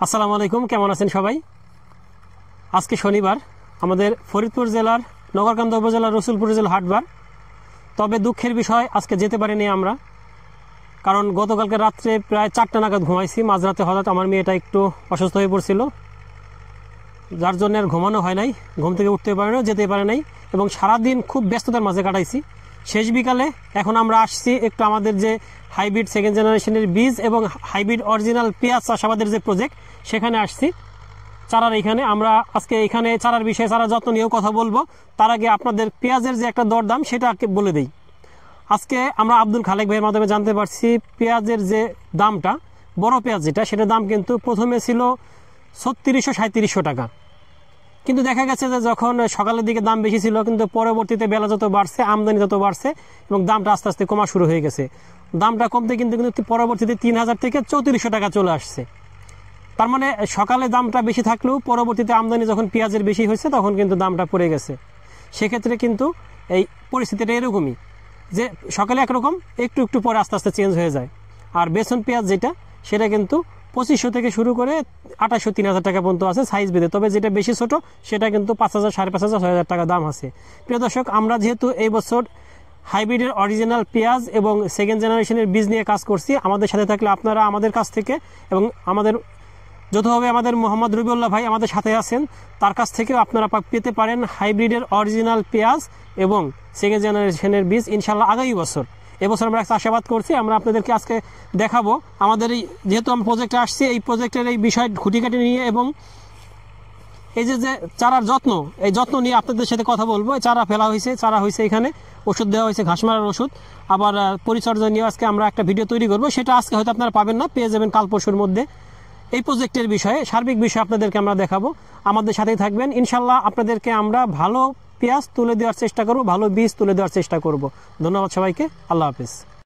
আসসালামু আলাইকুম, কেমন আছেন সবাই? আজকে শনিবার, আমাদের ফরিদপুর জেলার নগরকান্দা উপজেলার রসুলপুর জেলা হাটবার। তবে দুঃখের বিষয়, আজকে যেতে পারিনি আমরা, কারণ গতকালকে রাত্রে প্রায় 4টা নাগাদ ঘুমাইছি। মাঝরাতে হঠাৎ আমার মেয়েটা একটু অসুস্থ হয়ে পড়ছিল, যার জন্য আর ঘুমানো হয় নাই, ঘুম থেকে উঠতে পারে না, যেতে পারে নাই, এবং সারাদিন খুব ব্যস্ততার মাঝে কাটাইছি। শেষ বিকালে এখন আমরা আসছি একটু আমাদের যে হাইব্রিড সেকেন্ড জেনারেশনের বীজ এবং হাইব্রিড অরিজিনাল পেঁয়াজ চাষাবাদের যে প্রজেক্ট, সেখানে আসছি চারার। এখানে আমরা আজকে এখানে চারার বিষয়ে, চারা যত্ন নিয়েও কথা বলবো। তার আগে আপনাদের পেঁয়াজের যে একটা দরদাম সেটা বলে দিই। আজকে আমরা আব্দুল খালেক ভাইয়ের মাধ্যমে জানতে পারছি পেঁয়াজের যে দামটা, বড় পেঁয়াজ যেটা, সেটার দাম কিন্তু প্রথমে ছিল 3600-3700 টাকা। কিন্তু দেখা গেছে যে যখন সকালের দিকে দাম বেশি ছিল, কিন্তু পরবর্তীতে বেলা যত বাড়ছে, আমদানি তত বাড়ছে এবং দামটা আস্তে আস্তে কমা শুরু হয়ে গেছে। দামটা কমতে কিন্তু পরবর্তীতে 3000 থেকে 3400 টাকা চলে আসছে। তার মানে সকালে দামটা বেশি থাকলেও পরবর্তীতে আমদানি যখন পেঁয়াজের বেশি হয়েছে, তখন কিন্তু দামটা পড়ে গেছে। সেক্ষেত্রে কিন্তু এই পরিস্থিতিটা এরকমই, যে সকালে একরকম, একটু একটু পরে আস্তে আস্তে চেঞ্জ হয়ে যায়। আর বেসন পেঁয়াজ যেটা, সেটা কিন্তু 2500 থেকে শুরু করে 2800-3000 টাকা পর্যন্ত আছে সাইজ বেঁধে। তবে যেটা বেশি ছোট, সেটা কিন্তু 5000, 5500, 6000 টাকা দাম আছে। প্রিয় দর্শক, আমরা যেহেতু এই বছর হাইব্রিডের অরিজিনাল পেঁয়াজ এবং সেকেন্ড জেনারেশনের বীজ নিয়ে কাজ করছি, আমাদের সাথে থাকলে আপনারা আমাদের কাছ থেকে এবং আমাদের যৌথভাবে আমাদের মোহাম্মদ রবিউল্লাহ ভাই আমাদের সাথে আছেন, তার কাছ থেকেও আপনারা পেতে পারেন হাইব্রিডের অরিজিনাল পেঁয়াজ এবং সেকেন্ড জেনারেশনের বীজ ইনশাল্লাহ আগামী বছর। এবছর আমরা চাষাবাদ করছি, আমরা আপনাদেরকে আজকে দেখাবো। আমাদের এই যেহেতু আমরা প্রজেক্টে আসছি, এই প্রজেক্টের এই বিষয় খুঁটিকাটি নিয়ে এবং এই যে চারার যত্ন, এই যত্ন নিয়ে আপনাদের সাথে কথা বলবো। চারা ফেলা হয়েছে, চারা হয়েছে, এখানে ওষুধ দেওয়া হয়েছে, ঘাস মারার ওষুধ। আবার পরিচর্যা নিয়ে আজকে আমরা একটা ভিডিও তৈরি করবো, সেটা আজকে হয়তো আপনারা পাবেন না, পেয়ে যাবেন কাল পরশুর মধ্যে। এই প্রজেক্টের বিষয়ে, সার্বিক বিষয়ে আপনাদেরকে আমরা দেখাবো। আমাদের সাথেই থাকবেন ইনশাল্লাহ। আপনাদেরকে আমরা ভালো পেঁয়াজ তুলে দেওয়ার চেষ্টা করব, ভালো বীজ তুলে দেওয়ার চেষ্টা করব। ধন্যবাদ সবাইকে, আল্লাহ হাফিজ।